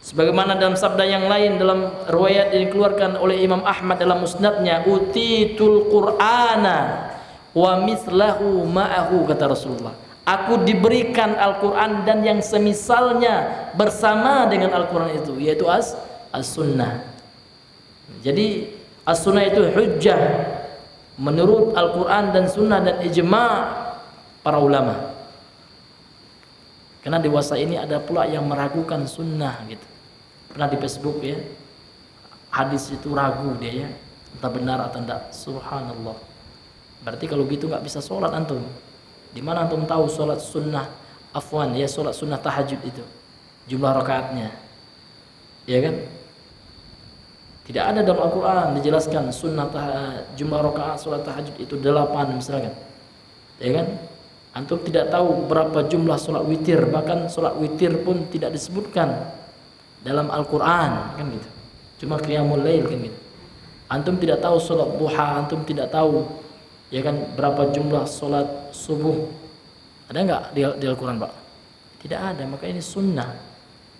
Sebagaimana dalam sabda yang lain dalam riwayat yang dikeluarkan oleh Imam Ahmad dalam musnadnya, utitul Qur'ana wa mislahu ma'ahu, kata Rasulullah, aku diberikan Al-Quran dan yang semisalnya bersama dengan Al-Quran itu, yaitu as-sunnah. Jadi as-sunnah itu hujjah menurut Al-Quran dan Sunnah dan ijma' para ulama. Karena dewasa ini ada pula yang meragukan sunnah gitu. Pernah di Facebook ya, hadis itu ragu dia ya, entah benar atau tidak. Subhanallah. Berarti kalau gitu nggak bisa sholat antum. Di mana antum tahu sholat sunnah afwan ya, sholat sunnah tahajud itu jumlah rakaatnya, ya kan? Tidak ada dalam Al-Quran dijelaskan jumlah rakaat sholat tahajud itu 8 misalkan, ya kan? Antum tidak tahu berapa jumlah sholat witir, bahkan sholat witir pun tidak disebutkan dalam Al-Quran, kan gitu. Cuma qiyamul lail, kan gitu. Antum tidak tahu sholat duha, antum tidak tahu, ya kan, berapa jumlah sholat subuh. Ada nggak di Al-Quran, Pak? Tidak ada. Maka ini sunnah.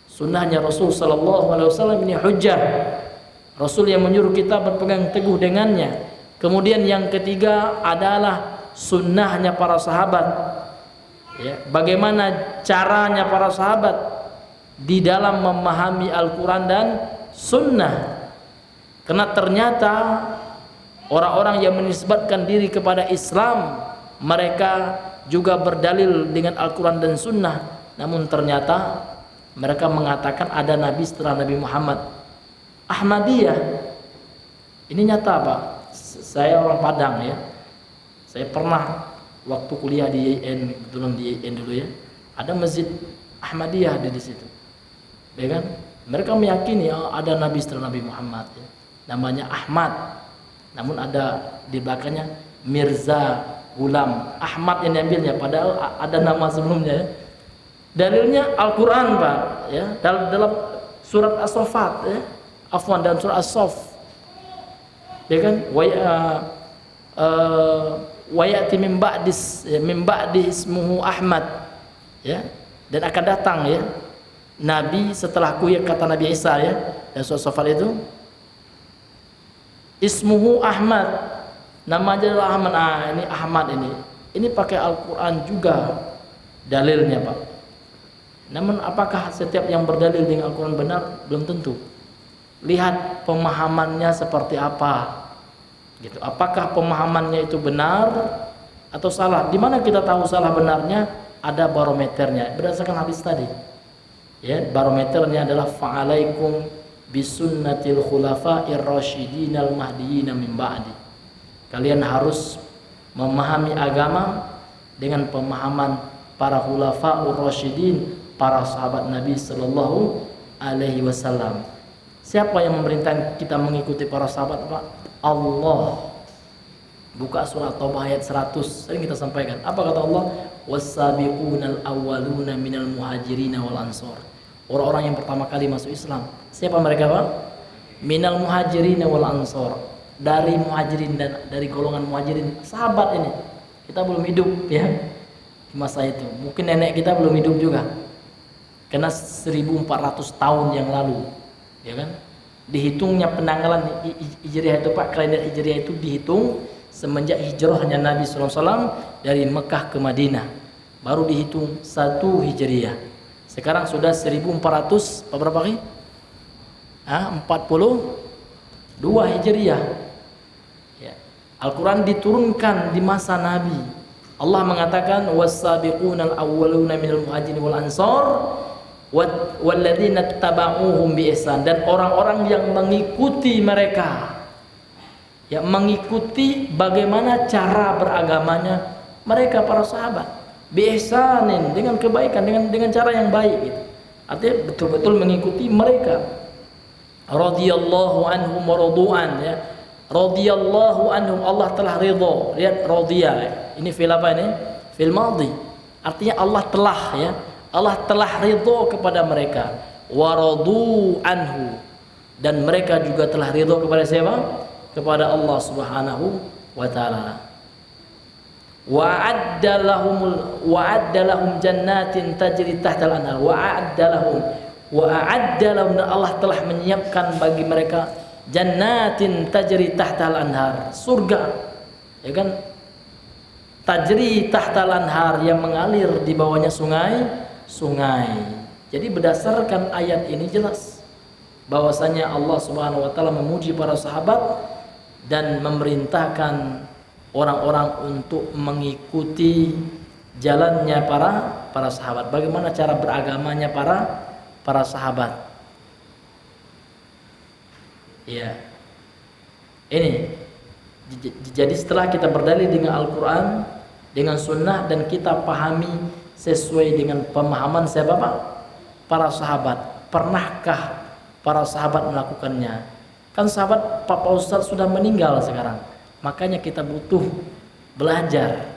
Sunnahnya Rasul Sallallahu Alaihi Wasallam ini hujjah. Rasul yang menyuruh kita berpegang teguh dengannya. Kemudian yang ketiga adalah sunnahnya para sahabat. Ya, bagaimana caranya para sahabat di dalam memahami Al-Quran dan sunnah. Karena ternyata orang-orang yang menisbatkan diri kepada Islam, mereka juga berdalil dengan Al-Quran dan sunnah. Namun ternyata mereka mengatakan ada Nabi setelah Nabi Muhammad. Ahmadiyah ini nyata, Pak. Saya orang Padang ya. Saya pernah waktu kuliah di IAIN, kebetulan di IAIN dulu ya, ada masjid Ahmadiyah di situ, ya kan? Mereka meyakini ada Nabi setelah Nabi Muhammad ya. Namanya Ahmad, namun ada di belakangnya Mirza Ghulam Ahmad yang diambilnya, padahal ada nama sebelumnya ya. Dalilnya Al-Quran, Pak ya, dalam surat As-Saffat ya, afwan, dalam surat As-Saff, ya kan? Wa ya'ti min ba'di ismuhu Ahmad ya, dan akan datang ya Nabi setelahku, ya kata Nabi Isa ya, dan surat As-Saffat itu ismuhu Ahmad, namanya adalah Ahmad. Ini Ahmad ini pakai Al-Quran juga dalilnya, Pak. Namun apakah setiap yang berdalil dengan Al-Quran benar? Belum tentu. Lihat pemahamannya seperti apa gitu. Apakah pemahamannya itu benar atau salah? Di mana kita tahu salah benarnya? Ada barometernya berdasarkan hadis tadi ya. Barometernya adalah fa'alaikum bisunnatil khulafa'ir rasyidin al mahdiyyin min ba'di. Kalian harus memahami agama dengan pemahaman para khulafa'ur rasyidin, para sahabat Nabi sallallahu alaihi wasallam. Siapa yang memerintahkan kita mengikuti para sahabat, Pak? Allah. Buka surat Taubah ayat 100, sering kita sampaikan. Apa kata Allah? Was-sabiqunal awwaluna minal muhajirin wal ansor. Orang-orang yang pertama kali masuk Islam. Siapa mereka, Pak? Minal muhajirin wal ansor. Dari muhajirin dan dari golongan muhajirin. Sahabat ini. Kita belum hidup ya di masa itu. Mungkin nenek kita belum hidup juga. Karena 1400 tahun yang lalu, ya kan? Dihitungnya penanggalan Hijriah itu, Pak, kalender Hijriah itu dihitung semenjak hijrahnya Nabi SAW dari Mekah ke Madinah. Baru dihitung 1 Hijriah. Sekarang sudah 1400 berapa kali? 42 Hijriah. Ya. Al-Quran diturunkan di masa Nabi. Allah mengatakan was-sabiqunal awwaluna minal muhajirin wal ansor walladzina tabauhum bi ihsan, dan orang-orang yang mengikuti mereka, yang mengikuti bagaimana cara beragamanya mereka para sahabat, bi ihsanin, dengan kebaikan, dengan cara yang baik gitu. Artinya betul-betul mengikuti mereka. Radhiyallahu anhum wa radu'an ya. Radhiyallahu anhum, Allah telah ridha. Lihat radhiya. Ini fil apa ini? Fil madhi. Artinya Allah telah ya. Allah telah ridha kepada mereka. Wa radu anhu, dan mereka juga telah ridha kepada siapa? Kepada Allah Subhanahu wa taala. Wa'adda lahum jannatin tajri tahtal anhar. Wa'adda lahum, dan Allah telah menyiapkan bagi mereka jannatin tajri tahtal anhar, surga, ya kan? Tajri tahtal anhar, yang mengalir di bawahnya sungai. Jadi berdasarkan ayat ini jelas bahwasanya Allah Subhanahu wa taala memuji para sahabat dan memerintahkan orang-orang untuk mengikuti jalannya para sahabat. Bagaimana cara beragamanya para sahabat. Ya. Ini. Jadi setelah kita berdalil dengan Al-Quran, dengan Sunnah, dan kita pahami sesuai dengan pemahaman siapa Pak? Para sahabat. Pernahkah para sahabat melakukannya? Kan sahabat Pak Ustadz sudah meninggal sekarang. Makanya kita butuh belajar.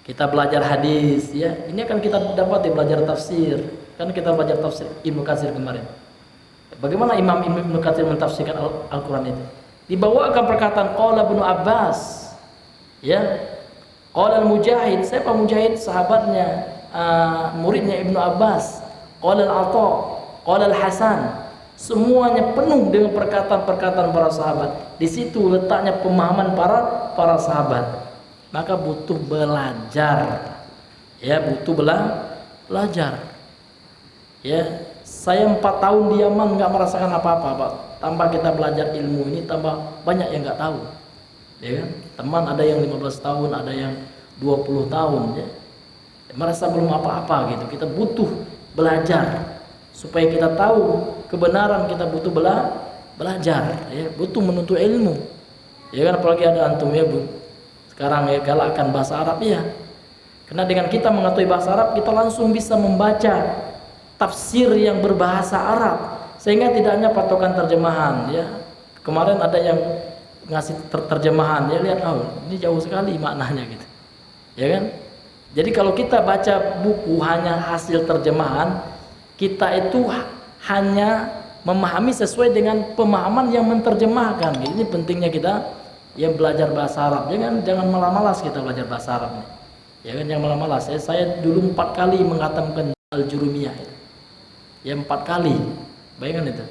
Kita belajar hadis, ya. Ini akan kita dapat belajar tafsir. Kan kita belajar tafsir Ibnu Katsir kemarin. Bagaimana Imam Ibnu Katsir mentafsirkan Al-Quran itu? Dibawakan perkataan qala Ibnu Abbas, ya, qala Al-Mujahid, siapa Mujahid? Sahabatnya, muridnya Ibnu Abbas, qala Al-Atha, qala Al-Hasan, semuanya penuh dengan perkataan-perkataan para sahabat. Di situ letaknya pemahaman para sahabat. Maka butuh belajar, ya, butuh belajar, ya. Saya 4 tahun di Yaman nggak merasakan apa-apa, Pak. Tambah kita belajar ilmu ini, tambah banyak yang nggak tahu, ya kan? Teman ada yang 15 tahun, ada yang 20 tahun, ya. Merasa belum apa-apa gitu. Kita butuh belajar supaya kita tahu kebenaran. Kita butuh belajar, ya. Butuh menuntut ilmu, ya kan? Apalagi ada antum, ya Bu, sekarang ya galakkan bahasa Arab, ya. Karena dengan kita mengetahui bahasa Arab, kita langsung bisa membaca tafsir yang berbahasa Arab, sehingga tidak hanya patokan terjemahan, ya. Kemarin ada yang ngasih terjemahan, ya, lihat, oh ini jauh sekali maknanya gitu, ya kan? Jadi kalau kita baca buku hanya hasil terjemahan, kita itu hanya memahami sesuai dengan pemahaman yang menerjemahkan. Ini pentingnya kita yang belajar bahasa Arab. Jangan malas-malas kita belajar bahasa Arab, ya kan? Yang malas-malas. Saya dulu 4 kali menghatamkan Al-Jurumiyah, ya, 4 kali. Bayangkan itu.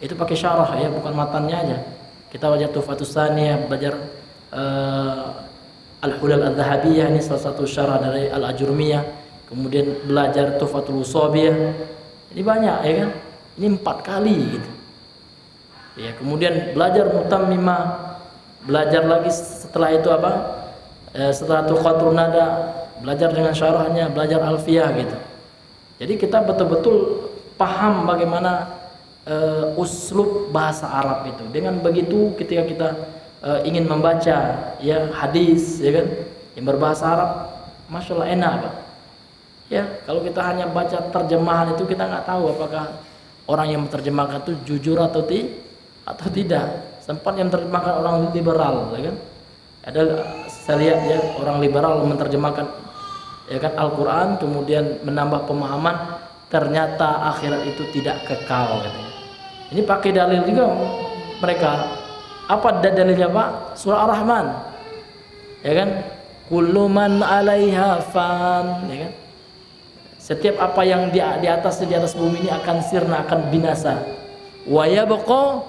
Itu pakai syarah, ya, bukan matannya aja. Kita belajar Tuhfatus Tsaniyah, belajar Al-Hulal Adz-Dzahabiyah, ini salah satu syarah dari Al-Ajurumiyah. Kemudian belajar Tuhfatul Ushobiyah. Ini banyak, ya kan? Ini 4 kali gitu. Ya, kemudian belajar Mutammimah, belajar lagi setelah itu apa? Setelah itu Qatrun Nada, belajar dengan syarahnya, belajar Alfiyah gitu. Jadi kita betul-betul paham bagaimana uslub bahasa Arab itu. Dengan begitu ketika kita ingin membaca, ya, hadis, ya kan, yang berbahasa Arab, masya Allah enak, Pak. Ya, kalau kita hanya baca terjemahan itu, kita nggak tahu apakah orang yang menerjemahkan itu jujur atau tidak. Sempat yang menerjemahkan orang liberal, ya kan? Ada, saya lihat, ya, orang liberal menerjemahkan, ya kan, Al-Quran, kemudian menambah pemahaman, ternyata akhirat itu tidak kekal, katanya. Ini pakai dalil juga mereka. Apa dalilnya, Pak? Surah Ar-Rahman, ya kan? Kullu man 'alaiha fan, ya kan? Setiap apa yang di atas bumi ini akan sirna, akan binasa. Wa yabqa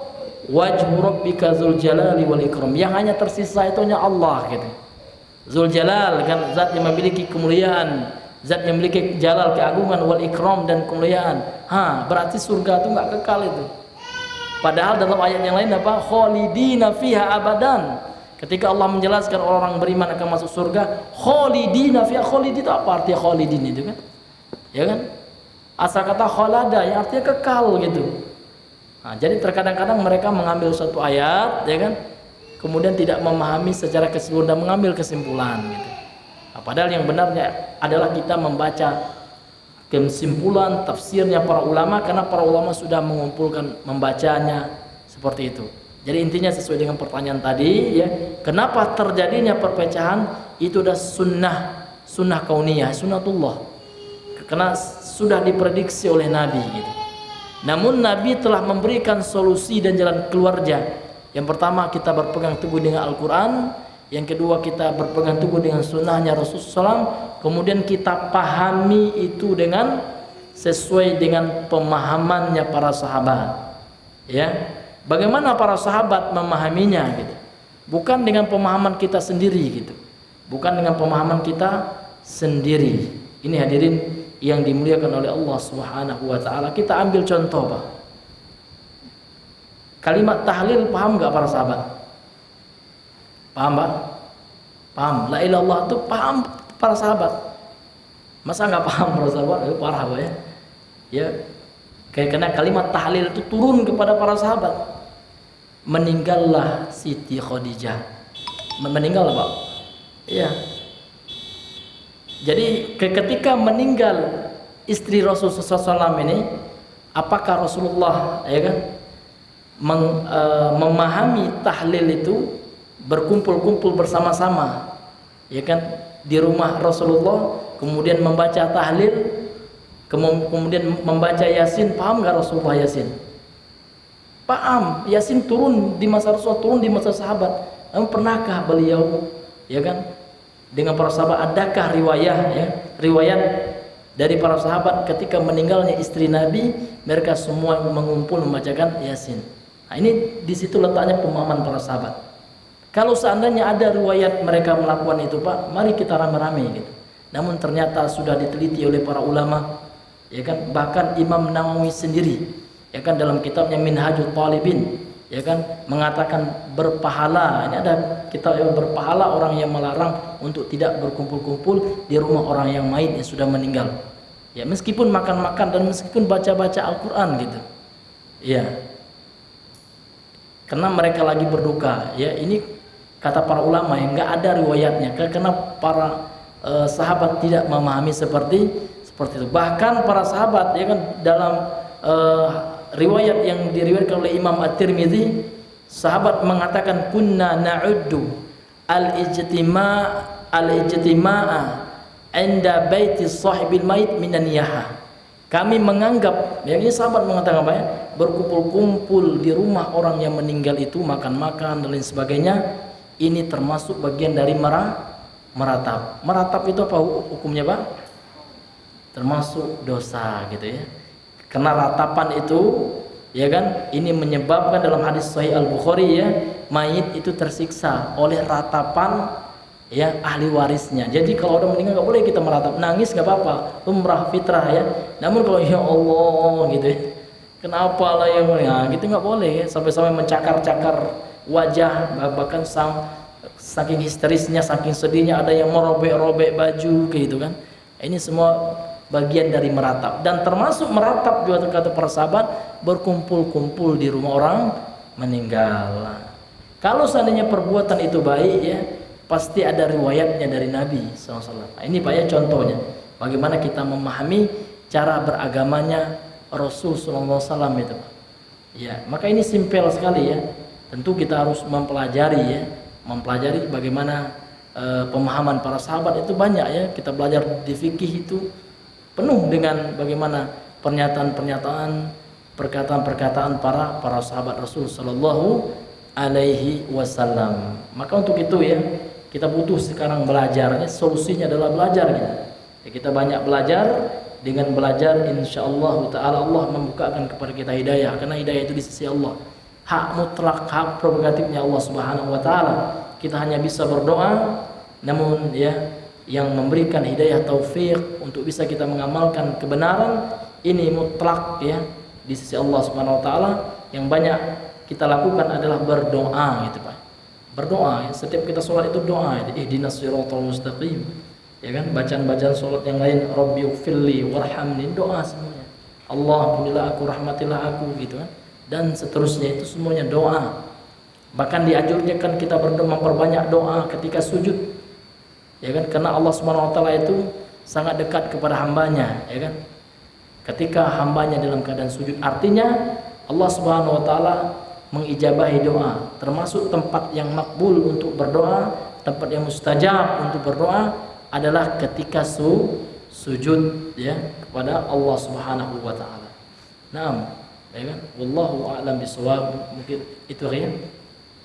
wajhu rabbika dzul jalali wal ikram. Yang hanya tersisa itu hanya Allah, gitu. Dzul Jalal, kan, zat yang memiliki kemuliaan, zat yang memiliki jalal, keagungan, wal ikram, dan kemuliaan. Berarti surga itu nggak kekal itu. Padahal dalam ayat yang lain apa? Khalidina fiha abadan. Ketika Allah menjelaskan orang beriman akan masuk surga, khalidina fiha, khalid itu apa artinya khalidin itu, kan? Ya kan? Asal kata khalada yang artinya kekal gitu. Jadi terkadang-kadang mereka mengambil suatu ayat, ya kan? Kemudian tidak memahami secara keseluruhan dan mengambil kesimpulan gitu. Padahal yang benarnya adalah kita membaca kesimpulan tafsirnya para ulama, karena para ulama sudah mengumpulkan membacanya seperti itu. Jadi intinya sesuai dengan pertanyaan tadi, ya, kenapa terjadinya perpecahan itu adalah sunnah kauniyah, sunnatullah, karena sudah diprediksi oleh Nabi gitu. Namun Nabi telah memberikan solusi dan jalan keluarnya. Yang pertama, kita berpegang teguh dengan Al-Quran. Yang kedua, kita berpegang teguh dengan sunnahnya Rasulullah SAW. Kemudian kita pahami itu dengan sesuai dengan pemahamannya para sahabat. Ya, bagaimana para sahabat memahaminya gitu? Bukan dengan pemahaman kita sendiri gitu. Bukan dengan pemahaman kita sendiri. Ini hadirin yang dimuliakan oleh Allah Subhanahu wa taala. Kita ambil contoh, Pak. Kalimat tahlil paham enggak para sahabat? Paham, Pak? Paham. La ilaha illallah itu paham para sahabat. Masa enggak paham para sahabat? Itu parah, Pak, ya. Ya. Karena kalimat tahlil itu turun kepada para sahabat. meninggallah Siti Khadijah. Meninggal Pak? Iya. Jadi ketika meninggal istri Rasulullah SAW ini, apakah Rasulullah ya kan memahami tahlil itu berkumpul-kumpul bersama-sama ya kan di rumah Rasulullah, kemudian membaca tahlil, kemudian membaca Yasin? Paham nggak Rasulullah Yasin? Paham. Yasin turun di masa Rasulullah, turun di masa sahabat. Namun pernahkah beliau ya kan dengan para sahabat, adakah riwayat dari para sahabat ketika meninggalnya istri Nabi mereka semua mengumpul membacakan Yasin? Nah, ini di situ letaknya pemahaman para sahabat. Kalau seandainya ada riwayat mereka melakukan itu Pak, mari kita rame-rame gitu. Namun ternyata sudah diteliti oleh para ulama ya kan, bahkan Imam Nawawi sendiri ya kan dalam kitabnya Minhajul Talibin ya kan mengatakan berpahala. Ini ada kitab yang berpahala orang yang melarang untuk tidak berkumpul-kumpul di rumah orang yang mayit yang sudah meninggal. Ya, meskipun makan-makan dan meskipun baca-baca Al-Qur'an gitu. Iya. Karena mereka lagi berduka. Ya, ini kata para ulama yang enggak ada riwayatnya. Karena para sahabat tidak memahami seperti itu. Bahkan para sahabat ya kan dalam riwayat yang diriwayatkan oleh Imam At-Tirmidzi, sahabat mengatakan kunna na'uddu al-ijtima'a 'inda baiti sahibil mayit minan niyahah. Kami menganggap, ya ini sahabat mengatakan apa ya, berkumpul-kumpul di rumah orang yang meninggal itu, makan-makan dan lain sebagainya, ini termasuk bagian dari meratap. Meratap itu apa hukumnya Pak? Termasuk dosa gitu ya. Karena ratapan itu ya kan ini menyebabkan dalam hadis Sahih Al-Bukhari ya, mayit itu tersiksa oleh ratapan ya ahli warisnya. Jadi kalau orang meninggal nggak boleh kita meratap, nangis nggak apa-apa, lumrah fitrah ya. Namun kalau ya Allah gitu ya, kenapa lah yang gitu nggak boleh ya. Sampai-sampai mencakar-cakar wajah, bahkan saking histerisnya, saking sedihnya ada yang merobek-robek baju gitu kan. Ini semua bagian dari meratap, dan termasuk meratap juga kata para sahabat berkumpul-kumpul di rumah orang meninggal. Kalau seandainya perbuatan itu baik ya, pasti ada riwayatnya dari Nabi SAW. Nah, ini Pak ya contohnya bagaimana kita memahami cara beragamanya Rasul SAW itu Pak. Ya, maka ini simpel sekali ya. Tentu kita harus mempelajari bagaimana pemahaman para sahabat itu banyak ya. Kita belajar di fikih itu penuh dengan bagaimana pernyataan-pernyataan, perkataan-perkataan para sahabat Rasul sallallahu alaihi wasallam. Maka untuk itu ya, kita butuh sekarang belajarnya, solusinya adalah belajar gitu. Ya, kita banyak belajar, dengan belajar insyaallah taala Allah membukakan kepada kita hidayah, karena hidayah itu di sisi Allah. Hak mutlak, hak prerogatifnya Allah Subhanahu wa taala. Kita hanya bisa berdoa, namun ya yang memberikan hidayah taufik untuk bisa kita mengamalkan kebenaran ini mutlak ya di sisi Allah Subhanahu wa taala. Yang banyak kita lakukan adalah berdoa gitu Pak. Berdoa ya. Setiap kita sholat itu doa, ihdinas siratal mustaqim. Ya kan, bacaan-bacaan sholat yang lain, rabbighfirli warhamni, doa semuanya. Allah ampunilah aku, rahmatilah aku gitu kan. Dan seterusnya itu semuanya doa. Bahkan dianjurkan kita berdoa, memperbanyak doa ketika sujud. Ya kan, karena Allah Subhanahu wa taala itu sangat dekat kepada hambanya, ya kan. Ketika hambanya dalam keadaan sujud, artinya Allah Subhanahu wa taala mengijabahi doa. Termasuk tempat yang makbul untuk berdoa, tempat yang mustajab untuk berdoa adalah ketika sujud ya kepada Allah Subhanahu wa taala. Naam, ya kan? Wallahu a'lam bishawab. Mungkin itu ya.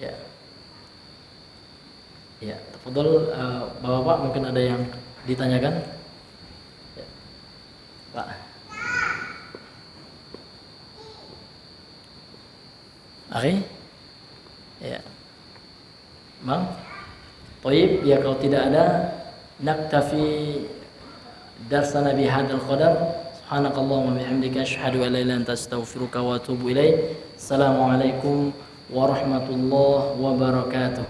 Ya. Ya, tafadhol Bapak-bapak, mungkin ada yang ditanyakan? Ya. Pak. Oke. Ya. Bang. Thayyib, ya kalau tidak ada naktafi darsana bihadzal qadar. Subhanakallahumma wa bihamdika asyhadu an la ilaha illa anta astaghfiruka wa atubu ilaik. Assalamualaikum warahmatullahi wabarakatuh.